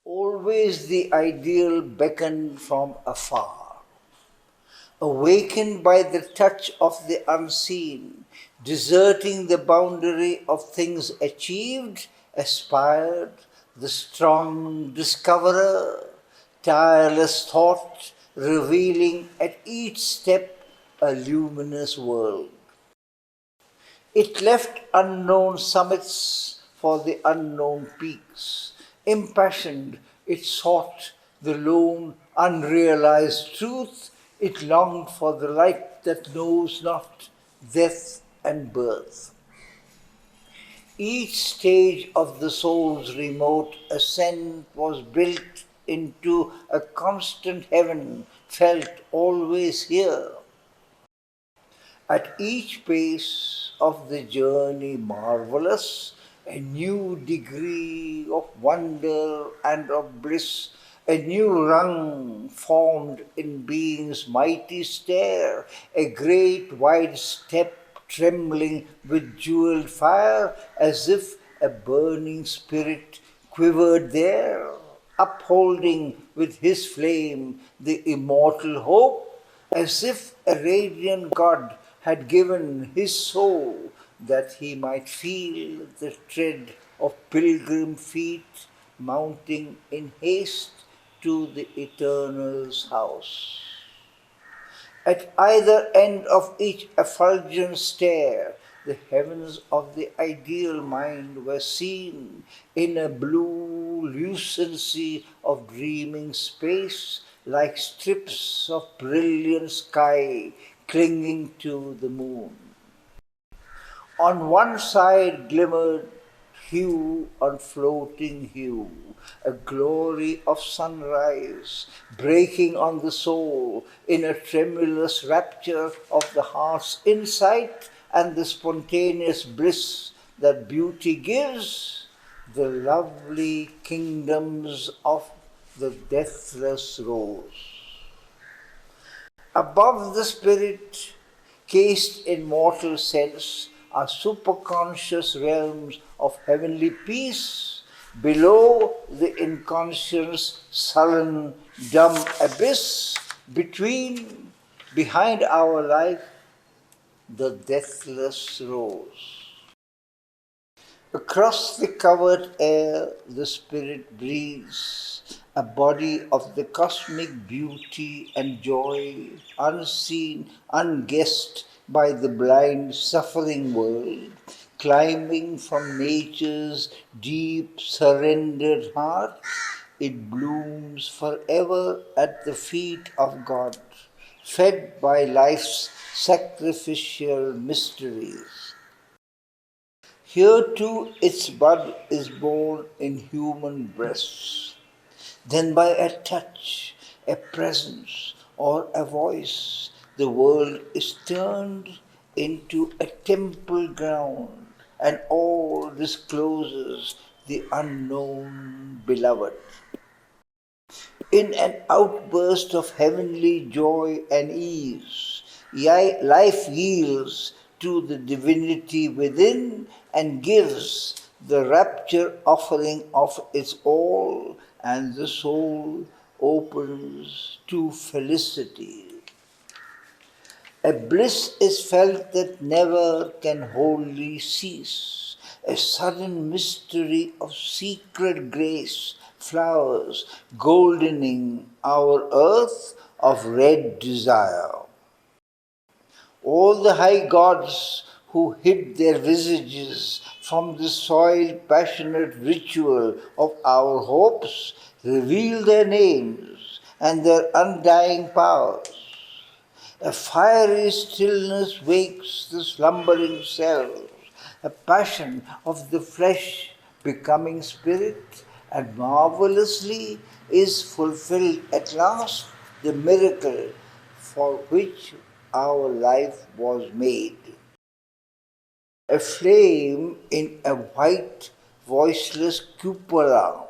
Always the ideal beckoned from afar. Awakened by the touch of the unseen, deserting the boundary of things achieved, aspired, the strong discoverer, tireless thought, revealing at each step a luminous world. It left unknown summits for the unknown peaks. Impassioned, it sought the lone, unrealized truth. It longed for the light that knows not death and birth. Each stage of the soul's remote ascent was built into a constant heaven, felt always here. At each pace of the journey marvelous, a new degree of wonder and of bliss, a new rung formed in being's mighty stair, a great wide step trembling with jeweled fire, as if a burning spirit quivered there, upholding with his flame the immortal hope, as if a radiant God had given his soul that he might feel the tread of pilgrim feet mounting in haste to the Eternal's house. At either end of each effulgent stair, the heavens of the ideal mind were seen in a blue lucency of dreaming space, like strips of brilliant sky clinging to the moon. On one side glimmered hue on floating hue, a glory of sunrise breaking on the soul in a tremulous rapture of the heart's insight and the spontaneous bliss that beauty gives, the lovely kingdoms of the deathless rose. Above the spirit, cased in mortal sense, are superconscious realms of heavenly peace. Below, the inconscious, sullen, dumb abyss. Behind our life, the deathless rose. Across the covered air, the spirit breathes, a body of the cosmic beauty and joy, unseen, unguessed by the blind, suffering world, climbing from nature's deep, surrendered heart. It blooms forever at the feet of God, fed by life's sacrificial mysteries. Here too its bud is born in human breasts. Then by a touch, a presence, or a voice, the world is turned into a temple ground, and all discloses the unknown beloved. In an outburst of heavenly joy and ease, life yields to the divinity within and gives the rapture offering of its all, and the soul opens to felicity. A bliss is felt that never can wholly cease, a sudden mystery of secret grace, flowers goldening our earth of red desire. All the high gods who hid their visages from the soiled, passionate ritual of our hopes reveal their names and their undying powers. A fiery stillness wakes the slumbering cells, a passion of the flesh becoming spirit, and marvelously is fulfilled at last the miracle for which our life was made. A flame in a white, voiceless cupola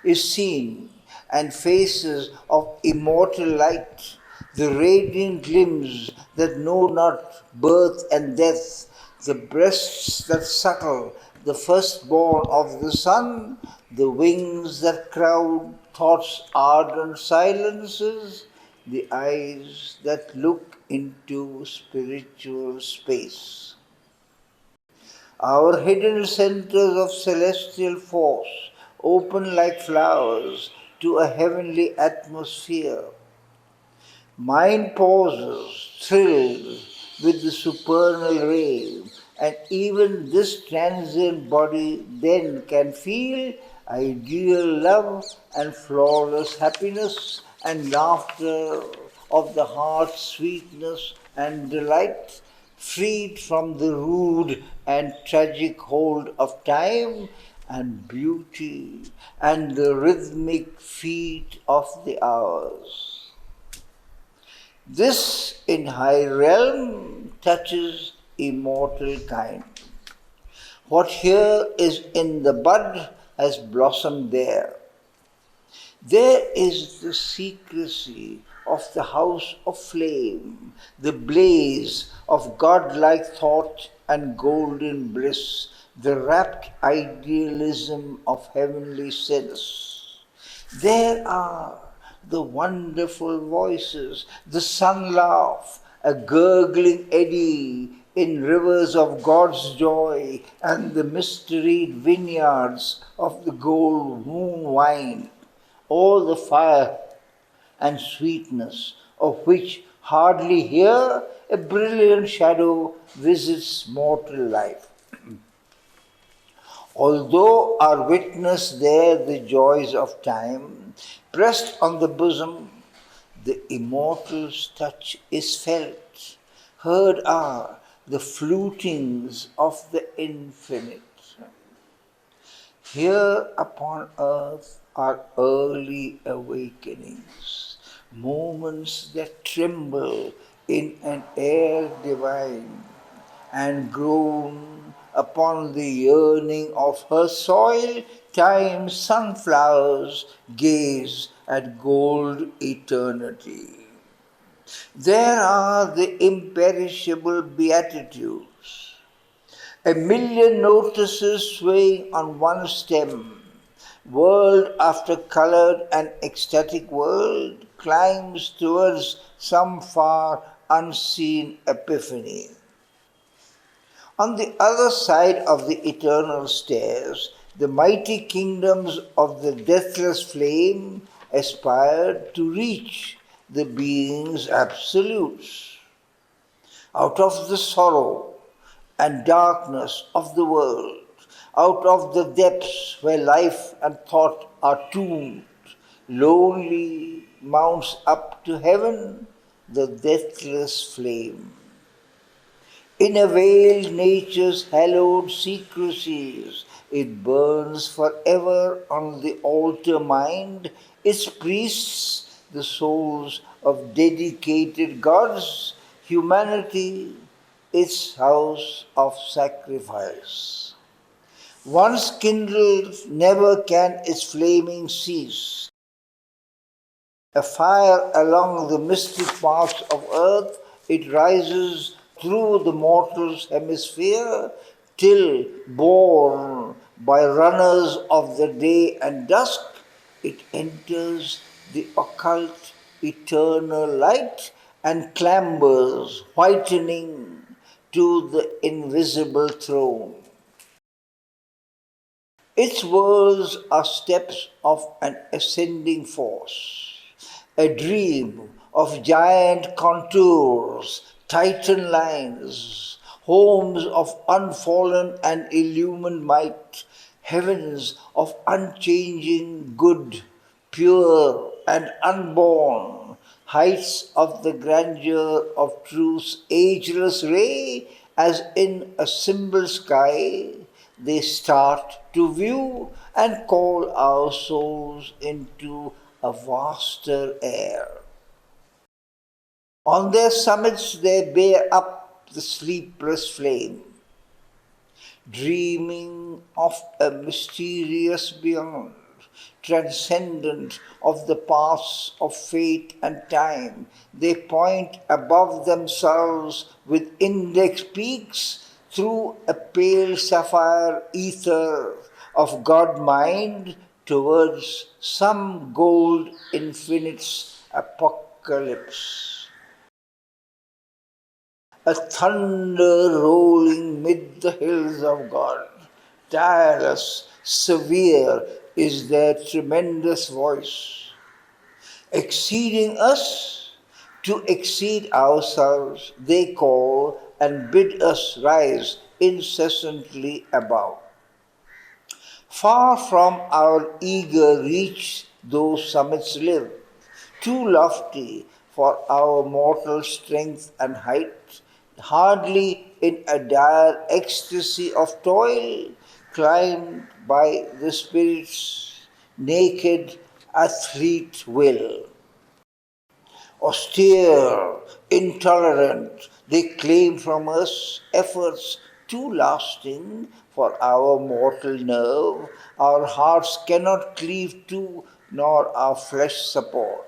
is seen, and faces of immortal light, the radiant limbs that know not birth and death, the breasts that suckle the firstborn of the sun, the wings that crowd thought's ardent silences, the eyes that look into spiritual space. Our hidden centers of celestial force open like flowers to a heavenly atmosphere. Mind pauses, thrilled with the supernal ray, and even this transient body then can feel ideal love and flawless happiness and laughter of the heart's sweetness and delight, freed from the rude and tragic hold of time and beauty and the rhythmic feet of the hours. This in high realm touches immortal kind. What here is in the bud has blossomed there. There is the secrecy of the house of flame, the blaze of godlike thought and golden bliss, the rapt idealism of heavenly sense. There are the wonderful voices, the sun laugh, a gurgling eddy in rivers of God's joy, and the mysteried vineyards of the gold moon wine, all the fire and sweetness of which hardly here a brilliant shadow visits mortal life. Although are witnessed there the joys of time, pressed on the bosom, the immortal's touch is felt. Heard are the flutings of the infinite. Here upon earth are early awakenings, moments that tremble in an air divine, and groan upon the yearning of her soil, time's sunflowers gaze at gold eternity. There are the imperishable beatitudes, a million notices swaying on one stem. World after colored and ecstatic world climbs towards some far unseen epiphany. On the other side of the eternal stairs, the mighty kingdoms of the deathless flame aspired to reach the being's absolutes. Out of the sorrow and darkness of the world, out of the depths where life and thought are tombed, lonely mounts up to heaven the deathless flame. In a veiled nature's hallowed secrecies, it burns forever on the altar mind, its priests, the souls of dedicated gods, humanity, its house of sacrifice. Once kindled, never can its flaming cease. A fire along the mystic paths of earth, it rises through the mortal's hemisphere, till, borne by runners of the day and dusk, it enters the occult eternal light and clambers, whitening, to the invisible throne. Its worlds are steps of an ascending force, a dream of giant contours, titan lines, homes of unfallen and illumined might, heavens of unchanging good, pure and unborn, heights of the grandeur of truth's ageless ray, as in a symbol sky, they start to view and call our souls into a vaster air. On their summits they bear up the sleepless flame, dreaming of a mysterious beyond, transcendent of the paths of fate and time. They point above themselves with index peaks through a pale sapphire ether of God mind towards some gold infinite's apocalypse. A thunder rolling mid the hills of God, tireless, severe is their tremendous voice, exceeding us to exceed ourselves, they call and bid us rise incessantly above. Far from our eager reach those summits live, too lofty for our mortal strength and height, hardly in a dire ecstasy of toil, climbed by the Spirit's naked athlete will. Austere, intolerant, they claim from us efforts too lasting for our mortal nerve, our hearts cannot cleave to, nor our flesh support.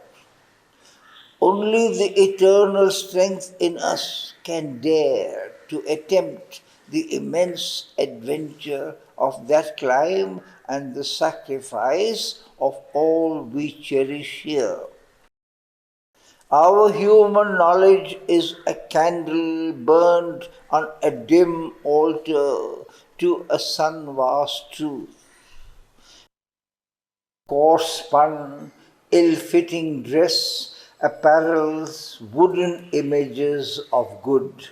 Only the eternal strength in us can dare to attempt the immense adventure of that climb and the sacrifice of all we cherish here. Our human knowledge is a candle burned on a dim altar to a sun-vast truth. Coarse-spun, ill-fitting dress apparels wooden images of good.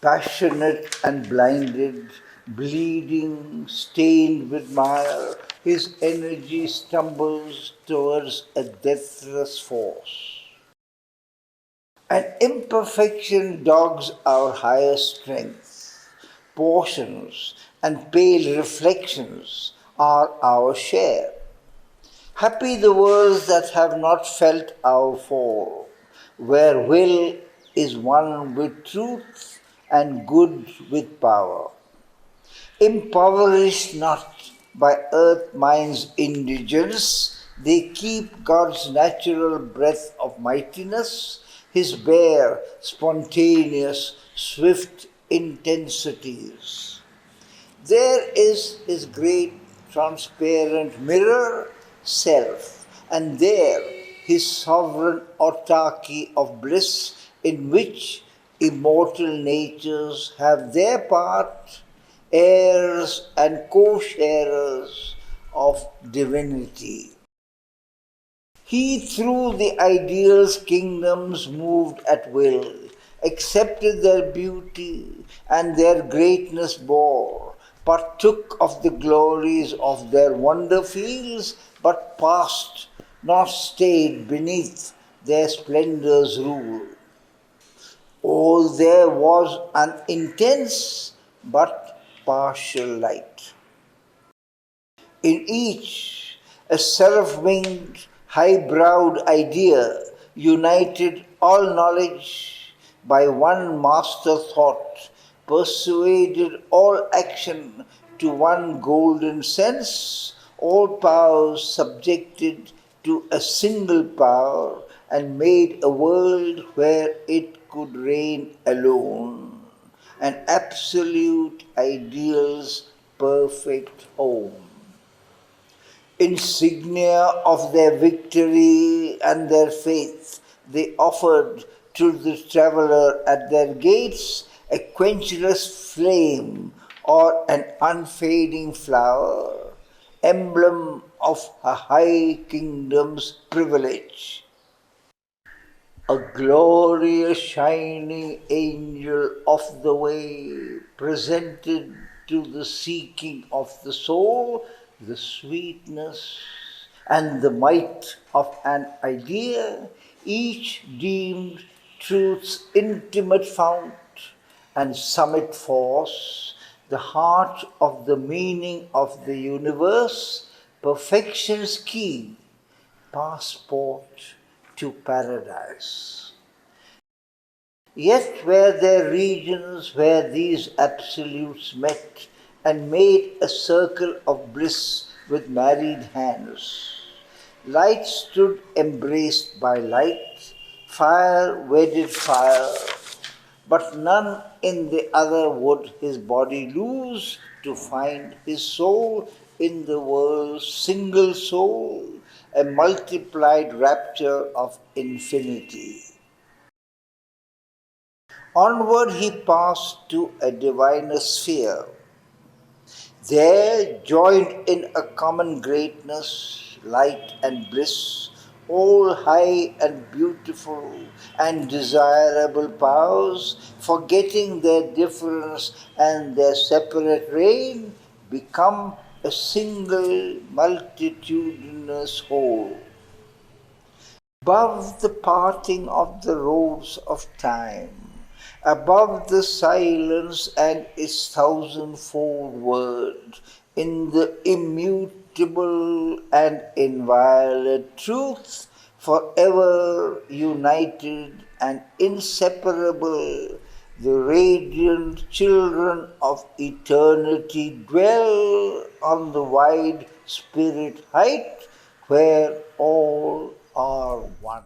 Passionate and blinded, bleeding, stained with mire, his energy stumbles towards a deathless force. An imperfection dogs our higher strength. Portions and pale reflections are our share. Happy the worlds that have not felt our fall, where will is one with truth and good with power. Impoverished not by earth mind's indigence, they keep God's natural breath of mightiness, his bare, spontaneous, swift intensities. There is his great transparent mirror, self, and there his sovereign autarky of bliss, in which immortal natures have their part, heirs and co-sharers of divinity. He through the ideal's kingdoms moved at will, accepted their beauty and their greatness bore, partook of the glories of their wonder fields, but passed, not stayed beneath their splendor's rule. All there was an intense but partial light. In each, a seraph-winged, high-browed idea united all knowledge by one master thought, persuaded all action to one golden sense, all powers subjected to a single power, and made a world where it could reign alone, an absolute ideal's perfect home. Insignia of their victory and their faith, they offered to the traveller at their gates a quenchless flame or an unfading flower, emblem of a high kingdom's privilege. A glorious shining angel of the way, presented to the seeking of the soul the sweetness and the might of an idea, each deemed truth's intimate fount and summit force, the heart of the meaning of the universe, perfection's key, passport to paradise. Yet were there regions where these absolutes met and made a circle of bliss with married hands. Light stood embraced by light, fire wedded fire, but none in the other would his body lose to find his soul in the world's single soul, a multiplied rapture of infinity. Onward he passed to a diviner sphere. There, joined in a common greatness, light and bliss, all high and beautiful and desirable powers, forgetting their difference and their separate reign, become a single multitudinous whole. Above the parting of the roads of time, above the silence and its thousandfold word, in the immutable and inviolate truth, forever united and inseparable, the radiant children of eternity dwell on the wide spirit height where all are one.